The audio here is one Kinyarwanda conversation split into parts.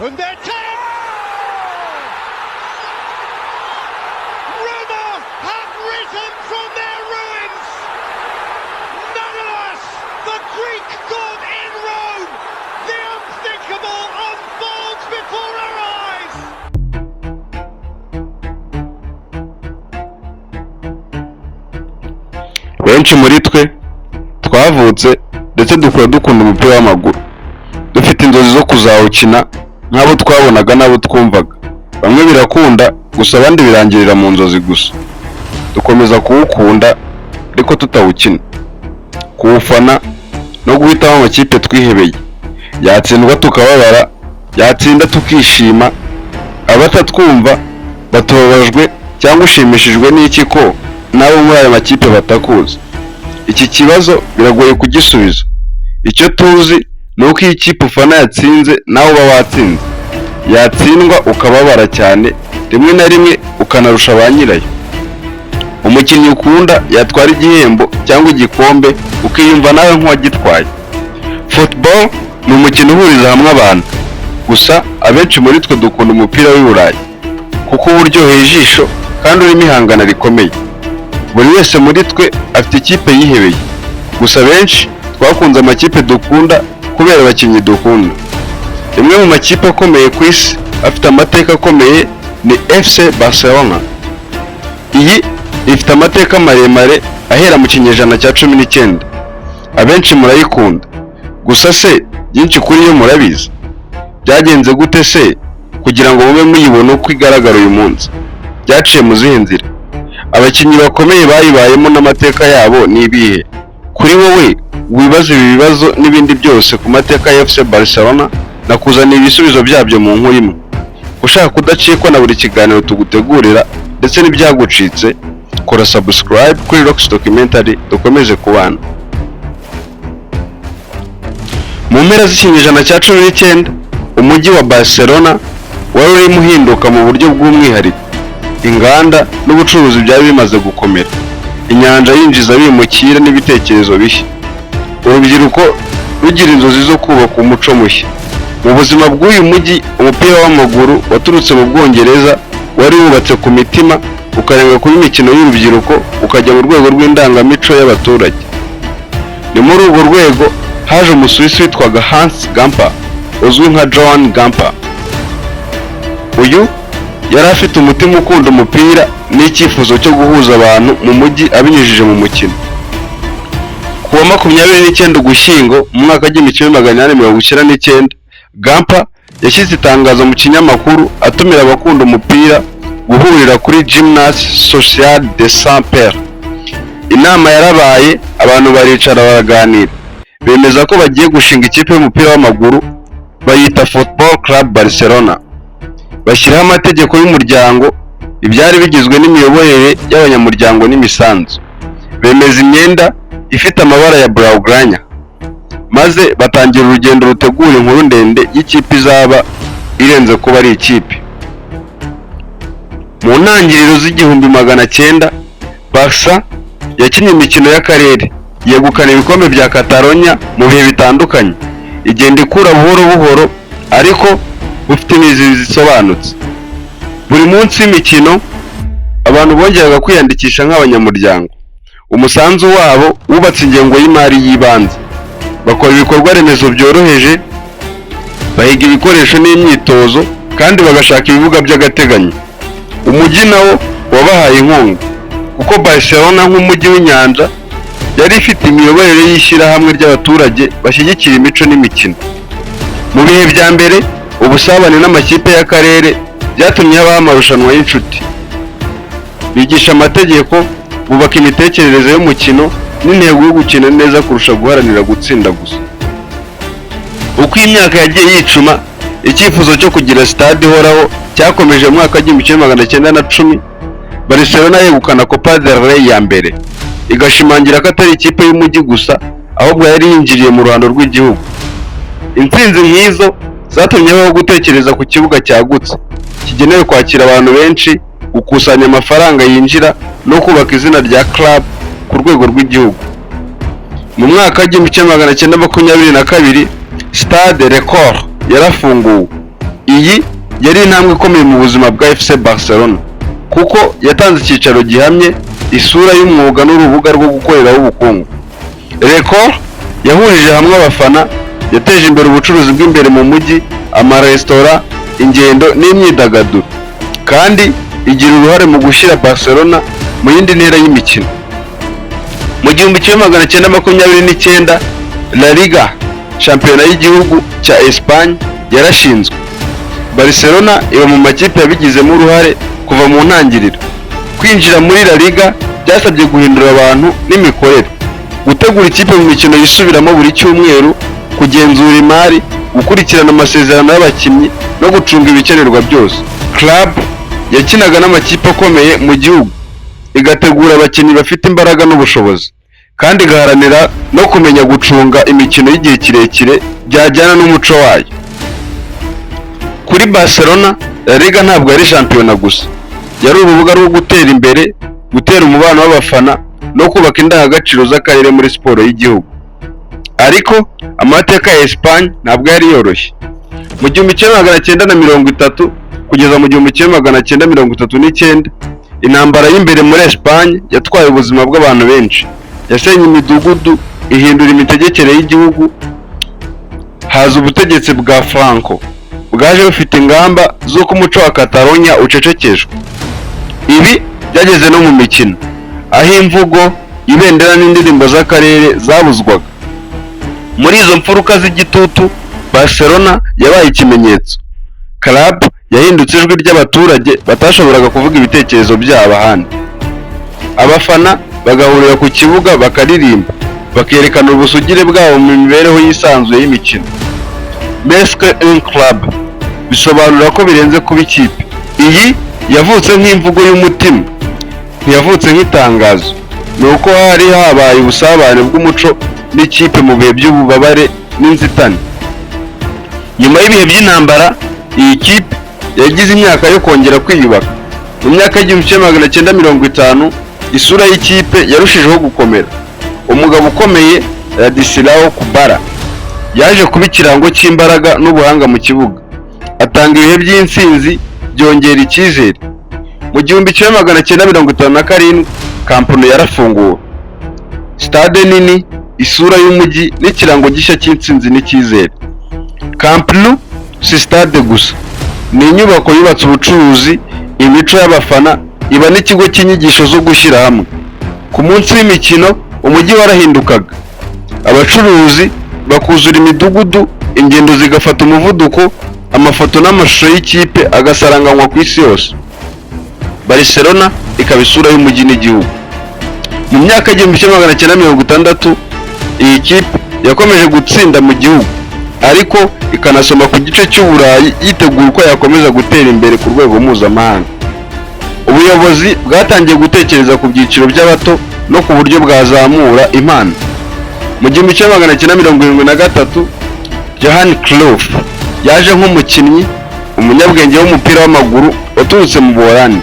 Under 10! Roma have risen from their ruins! Nonetheless, the Greek god in Rome! The unthinkable unfolds before our eyes! Benshi muri twe twavutse ndetse dukura dukunda umupira w'amaguru, dufite inzozi zo kuzawukina nk'abo twabonaga n'abo twumvaga. Bamwe birakunda gusa abandi birangirira mu nzozi gusa. Dukomeza kuwukunda ariko tutawukina, kuwufana no guhitamo amakipe twihebeye. Yatsindwa tukababara, yatsinda tukishima. Abatatwumva batubabajwe cyangwa ushimishijwe n'iki ko nabo muri aya makipe batakuzi. Iki kibazo biragoye kugisubiza. Icyo tuzi ni uko iyi kipe ufana yatsinze nawe uba watsinze. Yatsindwa ukababara cyane, rimwe na rimwe ukanarusha ba nyirayo. Umukinnyi ukunda yatwara igihembo cyangwa igikombe ukiyumva nawe nk'uwagitwaye. Football ni umukino uhuriza hamwe abantu, gusa abenshi muri twe dukunda umupira w'i Burayi kuko uba uryoheye ijisho kandi urimo ihangana rikomeye. Buri wese muri twe afite ikipe yihebeye, gusa benshi twakunze amakipe dukunda kubera abakinnyi dukunda. Imwe mu makipe akomeye ku isi afite amateka akomeye ni FC Barcelona. Iyi ifite amateka maremare ahera mu kinyejana cya 19. Abenshi murayikunda, gusa se byinshi kuri yo murabizi? Byagenze gute se kugira ngo mube muyibona uko igaragara uyu munsi? Byaciye mu zihe nzira? Abakinnyi bakomeye bayibayemo n'amateka yabo ni ibihe? Kuri wowe wibaza ibi bibazo n'ibindi byose ku mateka ya FC Barcelona, nakuzaniye ibisubizo byabyo mu nkuru imwe. Ushaka kudacikwa na buri kiganiro tugutegurira ndetse n'ibyagucitse, kora subscribe kuri Rocks Documentary dukomeze kubana. Mu mpera z'ikinyejana cya 19, umujyi wa Barcelona wari urimo uhinduka mu buryo bw'umwihariko. Inganda n'ubucuruzi byari bimaze gukomera, inyanja yinjiza abimukira n'ibitekerezo bishya, urubyiruko rugira inzozi zo kubaka umuco mushya. Mu buzima bw'uyu mujyi, umupira w'amaguru waturutse mu Bwongereza wari wubatse ku mitima, ukarenga kuri imikino y'urubyiruko ukajya mu rwego rw'indangamico y'abaturage. Ni muri urwo rwego haje umusuwisi witwaga Hans Gamper, uzwi nka Johann Gamper. Uyu yari afite umutima ukunda umupira n'icyifuzo cyo guhuza abantu mu mujyi abinyujije mu mukino. Ku wa 29 Ugushyingo mu mwaka w'1899, Gamper yashyize itangazo mu kinyamakuru atumira abakunda umupira guhurira kuri Gymnase Sociale de Saint-Pierre. Inama yarabaye, abantu baricara baraganira, bemeza ko bagiye gushinga ikipe y'umupira w'amaguru bayita Football Club Barcelona. Bashyiraho amategeko y'umuryango, ibyari bigizwe n'imiyoborere y'abanyamuryango n'imisanzu. Bemeza imyenda ifite amabara ya Blaugrana, maze batangira urugendo rutegura inkuru ndende y'ikipe izaba irenze kuba ari ikipe. Mu ntangiriro z'1900, Barca yakinnye imikino y'akarere, yegukana ibikombe bya Catalonia mu bihe bitandukanye, igenda ikura buhoro buhoro ariko bufite imizi zisobanutse. Buri munsi w'imikino abantu bongeraga kwiyandikisha nk'abanyamuryango. Umusanzu wabo wubatse ingengo y'imari y'ibanze, bakora ibikorwa remezo byoroheje, bahiga ibikoresho n'imyitozo kandi bagashaka ibibuga by'agateganyo. Umujyi nawo wabahaye inkunga kuko Barcelona nk'umujyi w'inyanja yari ifite imiyoborere y'ishyirahamwe ry'abaturage bashyigikira imico n'imikino. Mu bihe bya mbere, ubusabane n'amakipe y'akarere byatumye habaho amarushanwa y'inshuti. Bigisha amategeko, bubaka imitekerereze y'umukino n'intego yo gukina neza kurusha guharanira gutsinda gusa. Uko imyaka yagiye yicuma, icyifuzo cyo kugira stade ihoraho cyakomeje mu mwaka w'1910. Barcelona yegukana Copa del Rey ya mbere, igashimangira ko atari ikipe y'umujyi gusa ahubwo yari yinjiriye mu ruhando rw'igihugu. Intsinzi nk'izo zatumye habaho gutekereza ku kibuga cyagutse kigenewe kwakira abantu benshi, gukusanya amafaranga yinjira no kubaka izina rya club ku rwego rw'igihugu. Mu mwaka w'1922, Stade Record yarafunguwe, Iyi yari intambwe ikomeye mu buzima bwa FC Barcelona kuko yatanze icyicaro gihamye, isura y'umwuga n'urubuga rwo gukoreraho ubukungu. Record yahurije hamwe abafana, yateje imbere ubucuruzi bw'imbere mu mujyi, amaresitora, ingendo n'imyidagaduro, kandi igira uruhare mu gushyira Barcelona mu yindi ntera y'imikino. Mu 1929 La Liga, shampiyona y'igihugu cya Espagne, yarashinzwe. Barcelona iba mu makipe yabigizemo uruhare kuva mu ntangiriro. Kwinjira muri La Liga byasabye guhindura abantu n'imikorere, gutegura ikipe mu mikino yisubiramo buri cyumweru, kugenzura imari, gukurikirana amasezerano y'abakinnyi no gucunga ibikenerwa byose. Club yakinaga n'amakipe akomeye mu gihugu, igategura abakinnyi bafite imbaraga n'ubushobozi, kandi igaharanira no kumenya gucunga imikino y'igihe kirekire byajyana n'umuco wayo. Kuri Barcelona, La Liga ntabwo yari shampiyona gusa, yari urubuga rwo gutera imbere, gutera umubano w'abafana no kubaka indangagaciro z'akarere muri siporo y'igihugu. Ariko amateka ya Espagne ntabwo yari yoroshye. Mu 1930 kugeza mu 1939, intambara y'imbere muri Espagne yatwaye ubuzima bw'abantu benshi, yasenye imidugudu, ihindura imitegekere y'igihugu. Haza ubutegetsi bwa Franco bwaje bufite ingamba z'uko umuco wa Catalonia ucecekeshwa. Ibi byageze no mu mikino, aho imvugo, ibendera n'indirimbo z'akarere zabuzwaga. Muri izo mfuruka z'igitutu, Barcelona yabaye ikimenyetso. Club yahindutse ijwi ry'abaturage batashoboraga kuvuga ibitekerezo byabo ahandi. Abafana bagahurira ku kibuga bakaririmba, bakerekana ubusugire bwabo mu mibereho yisanzuye y'imikino. Mesque un club bisobanura ko birenze kuba ikipe. Iyi yavutse nk'imvugo y'umutima, ntiyavutse nk'itangazo. Ni uko hari habaye ubusabane bw'umuco n'ikipe mu bihe by'ububabare n'inzitane. Nyuma y'ibihe by'intambara, iyi kipe yagize imyaka yo kongera kwiyubaka. Mu myaka y'1950, isura y'ikipe yarushijeho gukomera. Umugabo ukomeye, Ladislao Kubala, yaje kuba ikirango cy'imbaraga n'ubuhanga mu kibuga. Atanga ibihe by'intsinzi, byongera icyizere. Mu 1957, Camp Nou yarafunguwe. Stade nini, isura y'umujyi n'ikirango gishya cy'intsinzi n'icyizere. Camp Nou si stade gusa, ni inyubako yubatse ubucuruzi, imico y'abafana, iba n'ikigo cy'inyigisho zo gushyira hamwe. Ku munsi w'imikino, umujyi warahindukaga. Abacuruzi bakuzura imidugudu, ingendo zigafata umuvuduko, amafoto n'amashusho y'ikipe agasaranganywa ku isi yose. Barcelona ikaba isura y'umujyi n'igihugu. Mu myaka y'1960, iyi kipe yakomeje gutsinda mu gihugu, ariko ikanasoma ku gice cy'Uburayi yitegura uko yakomeza gutera imbere ku rwego mpuzamahanga. Ubuyobozi bwatangiye gutekereza ku byiciro by'abato no ku buryo bwazamura impano. Mu 1973, Johan Cruyff yaje nk'umukinnyi, umunyabwenge w'umupira w'amaguru waturutse mu Buholandi,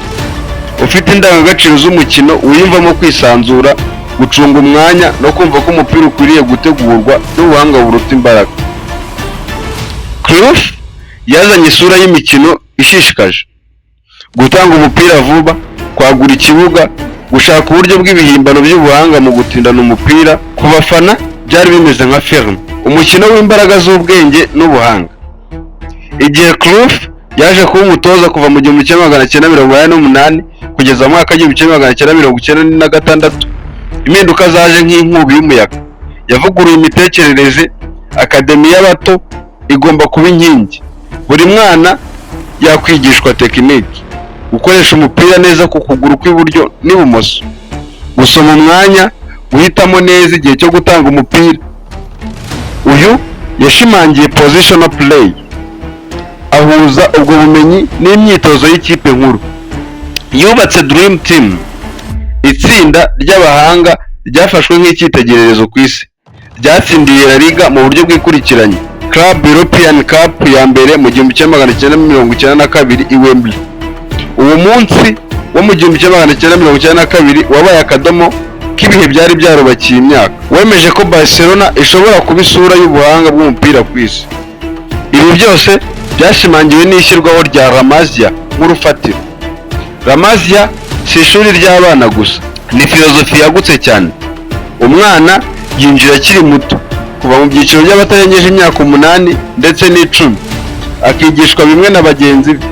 ufite indangagaciro z'umukino wiyumvamo kwisanzura, gucunga umwanya no kumva ko umupira ukwiriye gutegurwa n'ubuhanga buruta imbaraga. Cruyff yazanye isura y'imikino ishishikaje, gutanga umupira vuba, kwagura ikibuga, gushaka uburyo bw'ibihimbano by'ubuhanga mu gutindana umupira. Ku bafana byari bimeze nka film, umukino w'imbaraga z'ubwenge n'ubuhanga. Igihe Cruyff yaje kuba umutoza kuva mu 1988 kugeza mu mwaka w'1996, impinduka zaje nk'inkubi y'umuyaga. Yavuguruye imitekerereze, akademi y'abato igomba kuba inkingi. Buri mwana yakwigishwa tekiniki, gukoresha umupira neza ku kuguru kw'iburyo n'ibumoso, gusoma umwanya, guhitamo neza igihe cyo gutanga umupira. Uyu yashimangiye positional play, ahuza ubwo bumenyi n'imyitozo y'ikipe nkuru. Yubatse Dream Team, itsinda ry'abahanga ryafashwe nk'icyitegererezo ku isi, ryatsindiye La Liga mu buryo bw'ikurikiranye. Club European Cup ya mbere mu 1992 i Wembley. Uwo munsi wo mu 1992 wabaye akadomo k'ibihe byari byarubakiye imyaka. Wemeje ko Barcelona ishobora kuba isura y'ubuhanga bw'umupira ku isi. Ibi byose byashimangiwe n'ishyirwaho rya La Masia nk'urufatiro. La Masia si ishuri ry'abana gusa, ni filozofi yagutse cyane. Umwana yinjira akiri muto, kuva mu byiciro by'abatarengeje imyaka 8 ndetse n'10, akigishwa bimwe na bagenzi be,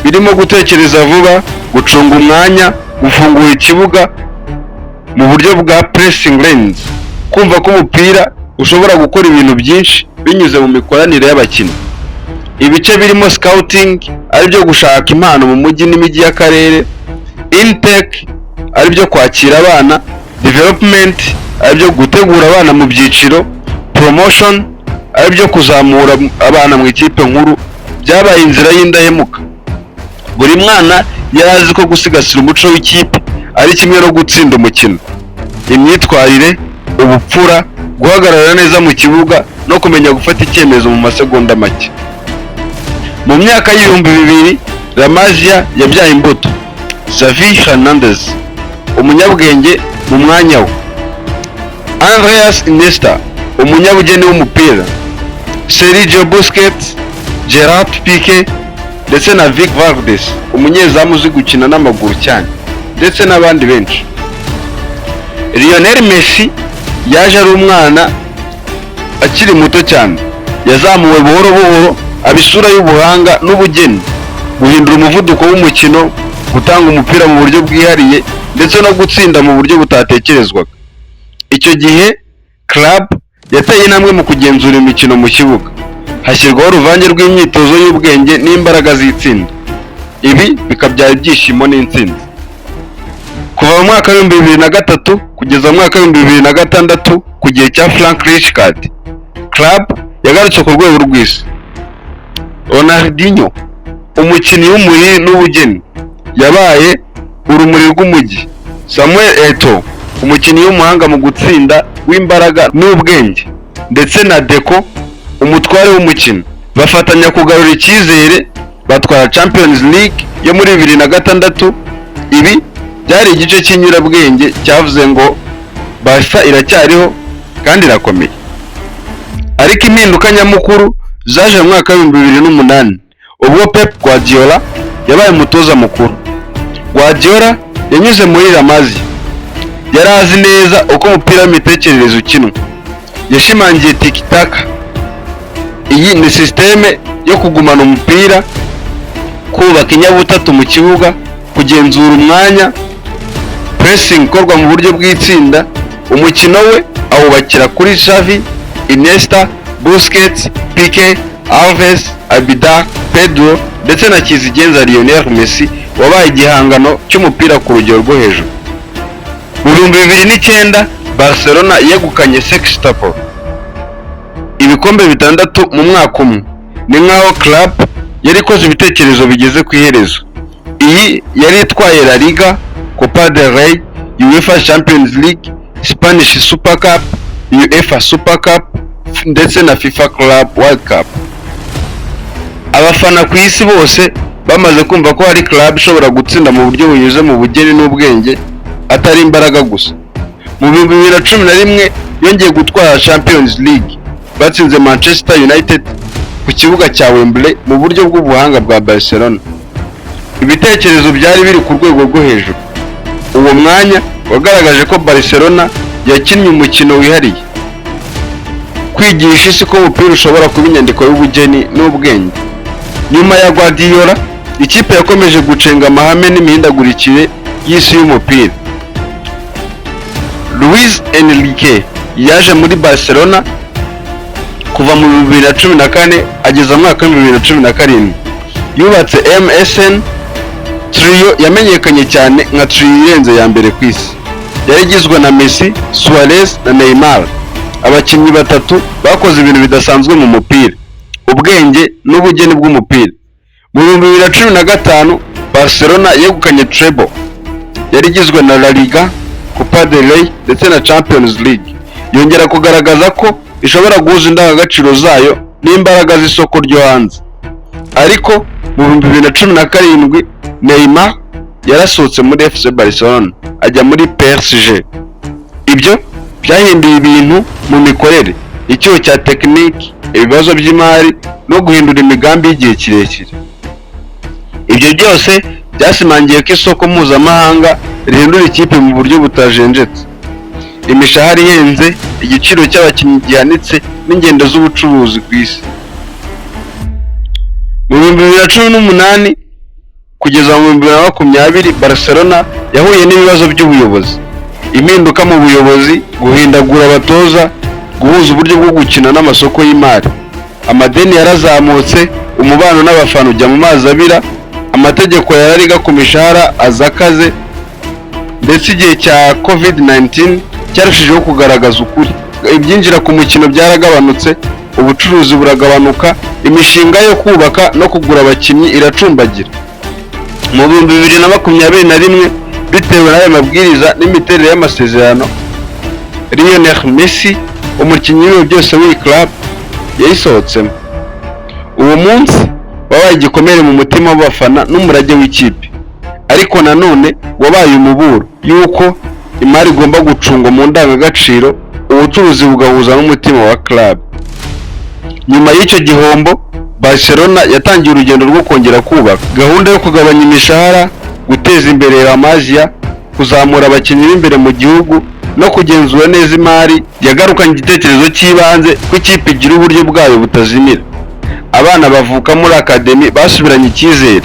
birimo gutekereza vuba, gucunga umwanya, gufungura ikibuga mu buryo bwa pressing lanes, kumva ko umupira ushobora gukora ibintu byinshi binyuze mu mikoranire y'abakinnyi. Ibice birimo scouting, ari byo gushaka impano mu mujyi n'imijyi y'akarere, intake, ari byo kwakira abana, development, ari byo gutegura abana mu byiciro, promotion, ari byo kuzamura abana mu ikipe nkuru, byabaye inzira y'indahemuka. Buri mwana yari azi ko gusigasira umuco w'ikipe ari kimwe no gutsinda umukino. Imyitwarire, ubupfura, guhagarara neza mu kibuga no kumenya gufata icyemezo mu masegonda make. Mu myaka y'ibihumbi 2000, La Masia yabyaye imbuto. Xavi Hernandez, umunyabwenge mu mwanya we, Andreas Iniesta, umunyabugeni w'umupira, Sergio Busquets, Gerard Piqué ndetse na Vic Valdez, umunyezamu uzi gukina n'amaguru cyane, ndetse n'abandi benshi. Lionel Messi yaje ari umwana akiri muto cyane, yazamuwe buhoro buhoro aba isura y'ubuhanga n'ubugeni, guhindura umuvuduko w'umukino, gutanga umupira mu buryo bwihariye ndetse no gutsinda mu buryo butatekerezwaga. Icyo gihe club yateye intambwe mu kugenzura imikino mu kibuga, hashyirwaho uruvange rw'imyitozo y'ubwenge n'imbaraga z'itsinda. Ibi bikabyara ibyishimo n'intsinzi. Kuva mu mwaka wa 2003 kugeza mu mwaka wa 2006 ku gihe cya Frank Rijkaard, club yagarutse ku rwego rw'isi. Ronaldinho, umukinnyi w'umuriri n'ubugeni, yabaye urumuri rw'umujyi. Samuel Eto'o, umukinnyi w'umuhanga mu gutsinda w'imbaraga n'ubwenge, ndetse na Deco, umutware w'umukino, bafatanya kugarura icyizere, batwara Champions League yo muri 2006. Ibi byari igice cy'inyurabwenge cyavuze ngo Barca iracyariho kandi irakomeye. Ariko impinduka nyamukuru zaje mu mwaka wa 2008 ubwo Pep Guardiola yabaye umutoza mukuru. Guardiola yanyuze muri La Masia, yari azi neza uko umupira w'imitekerereze ukinwa. Yashimangiye tiki-taka. Iyi ni systeme yo kugumana umupira, kubaka inyabutatu mu kibuga, kugenzura umwanya, pressing ikorwa mu buryo bw'itsinda. Umukino we awubakira kuri Xavi, Iniesta, Busquets, Piqué, Alves, Abidal, Pedro ndetse na kizigenza Lionel Messi wabaye igihangano cy'umupira ku rugero rwo hejuru. Mu 2009 Barcelona yegukanye sextuple, ibikombe 6 mu mwaka umwe. Ni nkaho club yari ikoze ibitekerezo bigeze ku iherezo. Iyi yari itwaye La Liga, Copa del Rey, UEFA Champions League, Spanish Super Cup, UEFA Super Cup ndetse na FIFA Club World Cup. Abafana ku isi bose bamaze kumva ko hari club ishobora gutsinda mu buryo bunyuze mu bugeni n'ubwenge, atari imbaraga gusa. Mu 2011 yongeye gutwara Champions League, batsinze Manchester United ku kibuga cya Wembley mu buryo bw'ubuhanga bwa Barcelona. Ibitekerezo byari biri ku rwego rwo hejuru. Uwo mwanya wagaragaje ko Barcelona yakinnye umukino wihariye, kwigisha isi ko umupira ushobora kuba inyandiko y'ubugeni n'ubwenge. Nyuma ya Guardiola, ikipe yakomeje gucenga amahame n'imihindagurikire y'isi y'umupira. Luis Enrique yaje muri Barcelona kuva mu 2014 ageza mu mwaka wa 2017. Yubatse MSN trio yamenyekanye cyane nka trio irenze ya mbere ku isi. Yari igizwe na Messi, Suarez na Neymar, abakinnyi batatu bakoze ibintu bidasanzwe mu mupira, ubwenge n'ubugeni bw'umupira. Mu 2015 Barcelona yegukanye treble, yari igizwe na La Liga, Copa del Rey ndetse na Champions League. Yongera kugaragaza ko ishobora guhuza indangagaciro zayo n'imbaraga z'isoko ryo hanze. Ariko mu 2017 Neymar yarasohotse muri FC Barcelona ajya muri PSG. Ibyo byahinduye ibintu mu mikorere. icyuho cya tekiniki, ibibazo by'imari no guhindura imigambi y'igihe kirekire. Ibyo byose byasimangiye ko isoko mpuzamahanga rihindura ikipe mu buryo butajenjetse. Imishahara ihenze, igiciro cy'abakinnyi gihanitse n'ingendo z'ubucuruzi ku isi. Mu 2018 kugeza mu 2020 Barcelona yahuye n'ibibazo by'ubuyobozi, impinduka mu buyobozi, guhindagura abatoza, guhuza uburyo bwo gukina n'amasoko y'imari. Amadeni yarazamutse, umubano n'abafana ujya mu mazi abira, amategeko ya La Liga ku mishahara azakaze, ndetse igihe cya COVID-19 cyarushijeho kugaragaza ukuri. Ibyinjira ku mukino byaragabanutse, ubucuruzi buragabanuka, imishinga yo kubaka no kugura abakinnyi iracumbagira. Mu 2021 bitewe n'aya mabwiriza n'imiterere y'amasezerano, Lionel Messi, umukinnyi w'ibihe byose w'iyi club, yayisohotsemo. Uwo munsi wabaye igikomere mu mutima w'abafana n'umurage w'ikipe, ariko nanone wabaye umuburo yuko imari igomba gucungwa mu ndangagaciro, ubucuruzi bugahuza n'umutima wa club. Nyuma y'icyo gihombo, Barcelona yatangiye urugendo rwo kongera kubaka. Gahunda yo kugabanya imishahara, guteza imbere La Masia, kuzamura abakinnyi b'imbere mu gihugu no kugenzura neza imari yagarukanye igitekerezo cy'ibanze ko ikipe igira uburyo bwayo butazimira. Abana bavuka muri akademi basubiranye icyizere,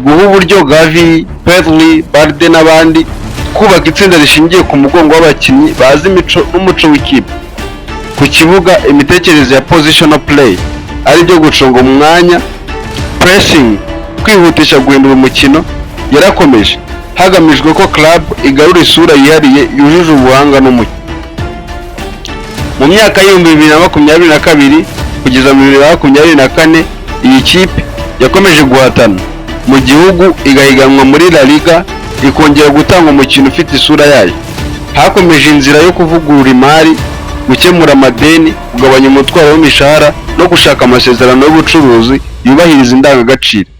guha uburyo Gavi, Pedri, Balde n'abandi, kubaka itsinda rishingiye ku mugongo w'abakinnyi bazi imico n'umuco w'ikipe. Ku kibuga, imitekerereze ya positional play ari byo gucunga umwanya, pressing, kwihutisha guhindura umukino yarakomeje, hagamijwe ko club igarura isura yihariye yujuje ubuhanga n'umucyo. Mu myaka y'ibihumbi 2022 kugeza mu 2024 iyi kipe yakomeje guhatana mu gihugu, igahiganwa muri La Liga, ikongera gutanga umukino ufite isura yayo. Hakomeje inzira yo kuvugurura imari, gukemura amadeni, kugabanya umutwaro w'imishahara no gushaka amasezerano y'ubucuruzi yubahiriza indangagaciro.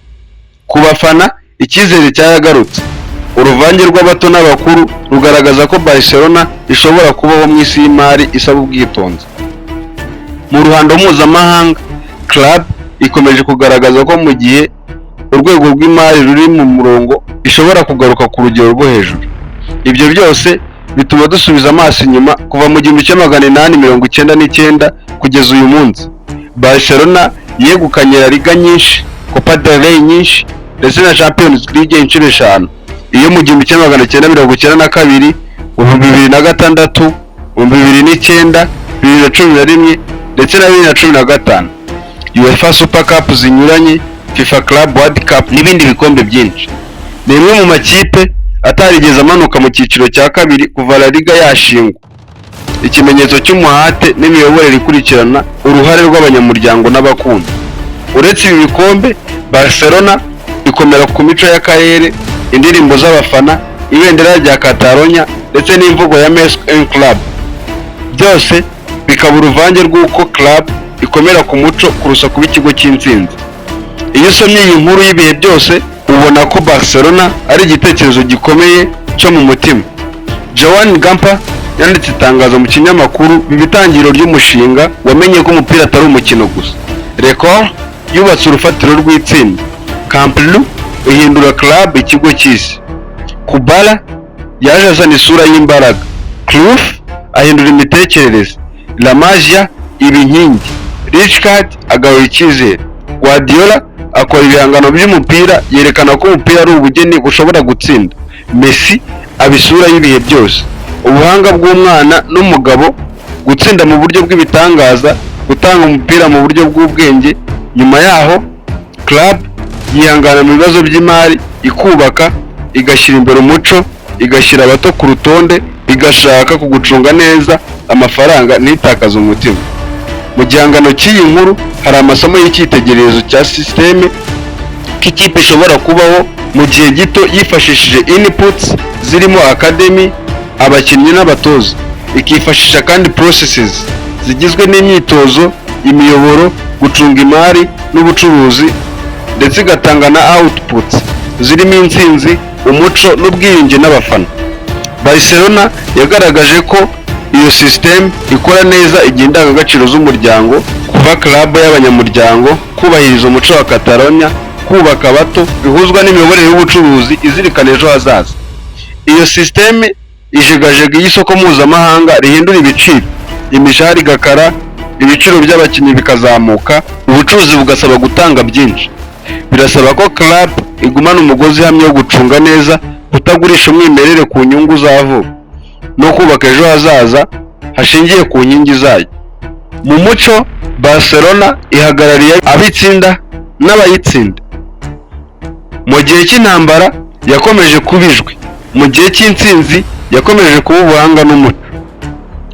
Ku bafana, icyizere cyaragarutse. Uruvange rw'abato n'abakuru rugaragaza ko Barcelona ishobora kubaho mu isi y'imari isaba ubwitonzi. Mu ruhando mpuzamahanga, club ikomeje kugaragaza ko mu gihe urwego rw'imari ruri mu murongo ishobora kugaruka ku rugero rwo hejuru. Ibyo byose bituma dusubiza amaso inyuma kuva mu 1899 kugeza uyu munsi. Barcelona yegukanye La Liga nyinshi, Copa del Rey nyinshi, ndetse na Champions League inshuro 5. Iyo mu 1992, 2006, 2009, 2011 ndetse na 2015, UEFA Super Cup zinyuranye, FIFA Club World Cup n'ibindi bikombe byinshi. Ni imwe mu makipe atarigeze amanuka mu cyiciro cya kabiri kuva La Liga yashingwa, ikimenyetso cy'umuhate n'imiyoborere ikurikirana uruhare rw'abanyamuryango n'abakunzi. Uretse ibi bikombe, Barcelona ikomera ku mico y'akarere, indirimbo z'abafana, ibendera rya Catalonia ndetse n'imvugo ya Més un Club. Byose bikaba uruvange rw'uko club ikomera ku muco kurusha kuba ikigo cy'intsinzi. Iyo usomye iyi nkuru y'ibihe byose, ubona ko Barcelona ari igitekerezo gikomeye cyo mu mutima. Joan Gamper yanditse itangazo mu kinyamakuru bibitangiriro ry'umushinga wamenye ko umupira atari umukino gusa. Record yubatse urufatiro rw'itsinda. Camp Nou ihindura club ikigo cy'isi. Kubala yaje azana isura y'imbaraga. Cruyff ahindura imitekerereze. La Masia iba inkingi. Rijkaard agarura icyizere. Guardiola akora ibihangano by'umupira yerekana ko umupira ari ubugeni bushobora gutsinda. Messi abisura y'ibihe byose. Ubuhanga bw'umwana n'umugabo, gutsinda mu buryo bw'ibitangaza, gutanga umupira mu buryo bw'ubwenge. Nyuma yaho, club yihangana mu bibazo by'imari, ikubaka, igashyira imbere umuco, igashyira abato ku rutonde, igashaka kugucunga neza amafaranga ntitakaze umutima. Mu gihangano cy'iyi nkuru hari amasomo y'icyitegererezo cya systeme k'ikipe ishobora kubaho mu gihe gito yifashishije inputs zirimo academy, abakinnyi n'abatoza, ikifashisha kandi processes zigizwe n'imyitozo, imiyoboro, gucunga imari n'ubucuruzi, ndetse igatanga na outputs zirimo intsinzi, umuco n'ubwiyunge n'abafana. Barcelona yagaragaje ko Iyo system ikora neza igihe indangagaciro z'umuryango, kuba club y'abanyamuryango, kubahiriza umuco wa Catalonia, kubaka abato, bihuzwa n'imiyoborere y'ubucuruzi izirikana ejo hazaza. Iyo system ijegajega y'isoko mpuzamahanga rihindura ibiciro, imishahara igakara, ibiciro by'abakinnyi bikazamuka, ubucuruzi bugasaba gutanga byinshi. Birasaba ko club igumana umugozi hamwe wo gucunga neza, kutagurisha umwimerere ku nyungu za vuba, no kubaka ejo hazaza hashingiye ku nkingi zayo. Mu muco, Barcelona ihagarariye abitsinda n'abayitsinda. Mu gihe cy'intambara yakomeje kuba ijwi, mu gihe cy'intsinzi yakomeje kuba ubuhanga n'umuco.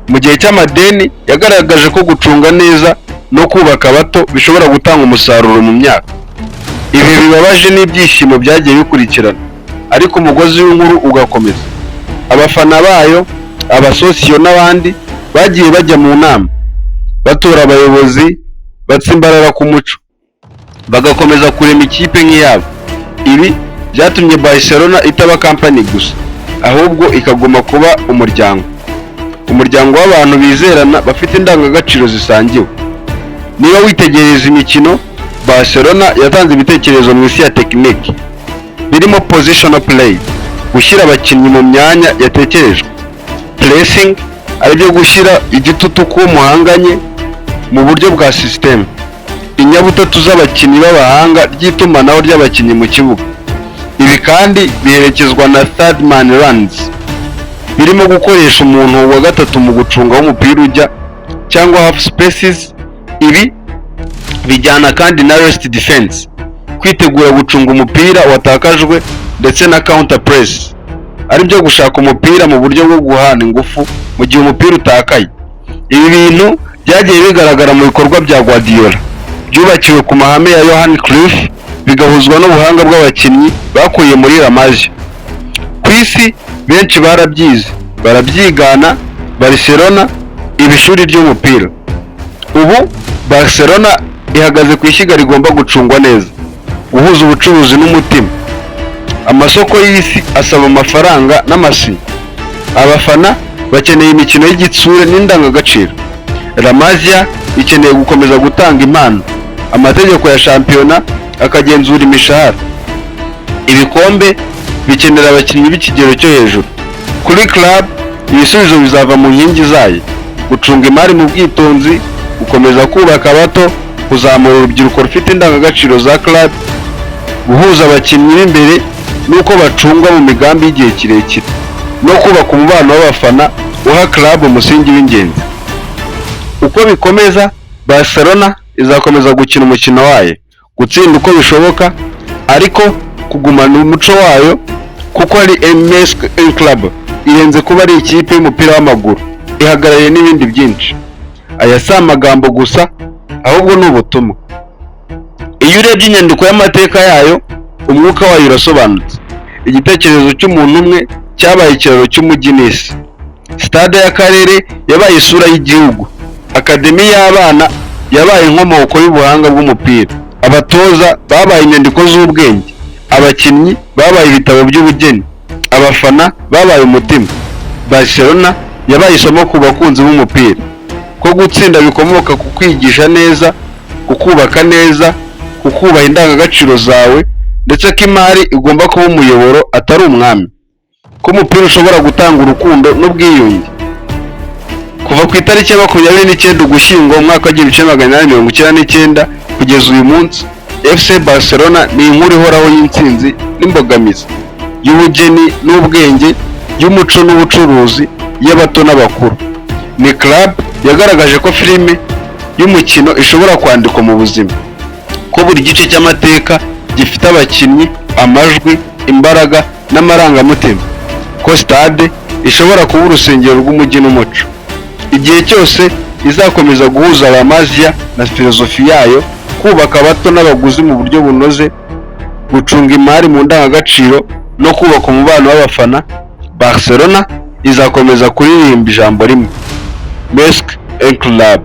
Mu gihe cy'amadeni yagaragaje ko gucunga neza no kubaka abato bishobora gutanga umusaruro mu myaka. Ibi bibabaje n'ibyishimo byagiye bikurikirana, ariko umugozi w'inkuru ugakomeza. Abafana bayo, abasosiyo n'abandi bagiye bajya mu nama, batora abayobozi batsimbarara ku muco, bagakomeza kurema ikipe nk'iyabo. Ibi byatumye Barcelona itaba kampani gusa, ahubwo ikaguma kuba umuryango w'abantu bizerana bafite indangagaciro zisangiwe. Niba witegereza imikino, Barcelona yatanze ibitekerezo mu isi ya tekiniki, birimo positional play, gushyira abakinnyi mu myanya yatekerejwe, pressing, aribyo gushyira igitutu ku muhanganye mu buryo bwa system, inyabutatu z'abakinnyi b'abahanga ry'itumanaho ry'abakinnyi mu kibuga. Ibi kandi biherekezwa na third man runs, birimo gukoresha umuntu wa gatatu mu gucunga aho umupira ujya cyangwa half spaces. Ibi bijyana kandi na rest defense, kwitegura gucunga umupira watakajwe, ndetse na counter press, aribyo gushaka umupira mu buryo bwo guhana ingufu mu gihe umupira utakaye. Ibi bintu byagiye bigaragara mu bikorwa bya Guardiola, byubakiwe ku mahame ya Johan Cruyff, bigahuzwa n'ubuhanga bw'abakinnyi bakuye muri La Masia. Ku isi benshi barabyize, barabyigana. Barcelona iba ishuri ry'umupira. Ubu Barcelona ihagaze ku ishyiga rigomba gucungwa neza, guhuza ubucuruzi n'umutima. Amasoko y'isi asaba amafaranga n'amasinya. Abafana bakeneye imikino y'igitsure n'indangagaciro. La Masia ikeneye gukomeza gutanga impano, amategeko ya shampiyona akagenzura imishahara. Ibikombe bikenera abakinnyi b'ikigero cyo hejuru. Kuri club, ibisubizo bizava mu nkingi zayo: gucunga imari mu bwitonzi, gukomeza kubaka abato, kuzamura urubyiruko rufite indangagaciro za club, guhuza abakinnyi b'imbere n'uko bacungwa mu migambi y'igihe kirekire, no kubaka umubano w'abafana uha club umusingi w'ingenzi. Uko bikomeza, Barcelona izakomeza gukina umukino wayo, gutsinda uko bishoboka, ariko kugumana umuco wayo, kuko ari MS Club irenze kuba ari ikipe y'umupira w'amaguru, ihagarariye n'ibindi byinshi. Aya si amagambo gusa, ahubwo ni ubutumwa. Iyo urebye inyandiko y'amateka yayo, umwuka wayo urasobanutse. Igitekerezo cy'umuntu umwe cyabaye ikiraro cy'umujyi n'isi. Stade y'akarere yabaye isura y'igihugu. Akademi y'abana yabaye inkomoko y'ubuhanga bw'umupira. Abatoza babaye inyandiko z'ubwenge. Abakinnyi babaye ibitabo by'ubugeni. Abafana babaye umutima. Barcelona yabaye isomo ku bakunzi b'umupira, ko gutsinda bikomoka ku kwigisha neza, kukubaka neza, kukubaha indangagaciro zawe, ndetse ko imari igomba kuba umuyoboro atari umwami, ko umupira ushobora gutanga urukundo n'ubwiyunge. Kuva ku itariki ya 29 Ugushyingo umwaka wa 1999 kugeza uyu munsi, FC Barcelona ni inkuru ihoraho y'intsinzi n'imbogamizi, y'ubugeni n'ubwenge, y'umuco n'ubucuruzi, y'abato n'abakuru. Ni club yagaragaje ko filime y'umukino ishobora kwandikwa mu buzima, ko buri gice cy'amateka gifite abakinnyi, amajwi, imbaraga n'amarangamutima, ko stade ishobora kuba urusengero rw'umujyi n'umuco. Igihe cyose izakomeza guhuza La Masia na filozofi yayo, kubaka abato n'abaguzi mu buryo bunoze, gucunga imari mu ndangagaciro, no kubaka umubano w'abafana, Barcelona izakomeza kuririmba ijambo rimwe: Mesc un club.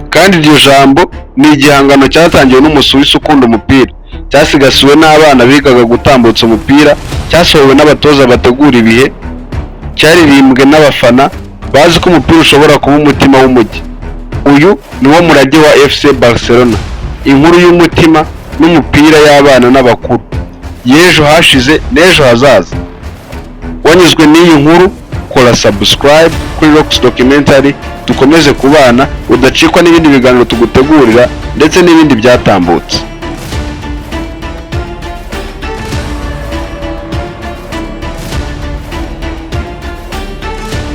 Kandi iryo jambo ni igihangano cyatangiwe n'umusuwisi ukunda umupira, cyasigasiwe n'abana bigaga gutambutsa umupira, cyasohowe n'abatoza bategura ibihe, cyaririmbwe n'abafana bazi ko umupira ushobora kuba umutima w'umujyi. Uyu ni wo murage wa FC Barcelona, inkuru y'umutima n'umupira y'abana n'abakuru, y'ejo hashize n'ejo hazaza. Wanyuzwe n'iyi nkuru, kora subscribe kuri Rocks Documentary, dukomeze kubana udacikwa n'ibindi biganiro tugutegurira ndetse n'ibindi byatambutse.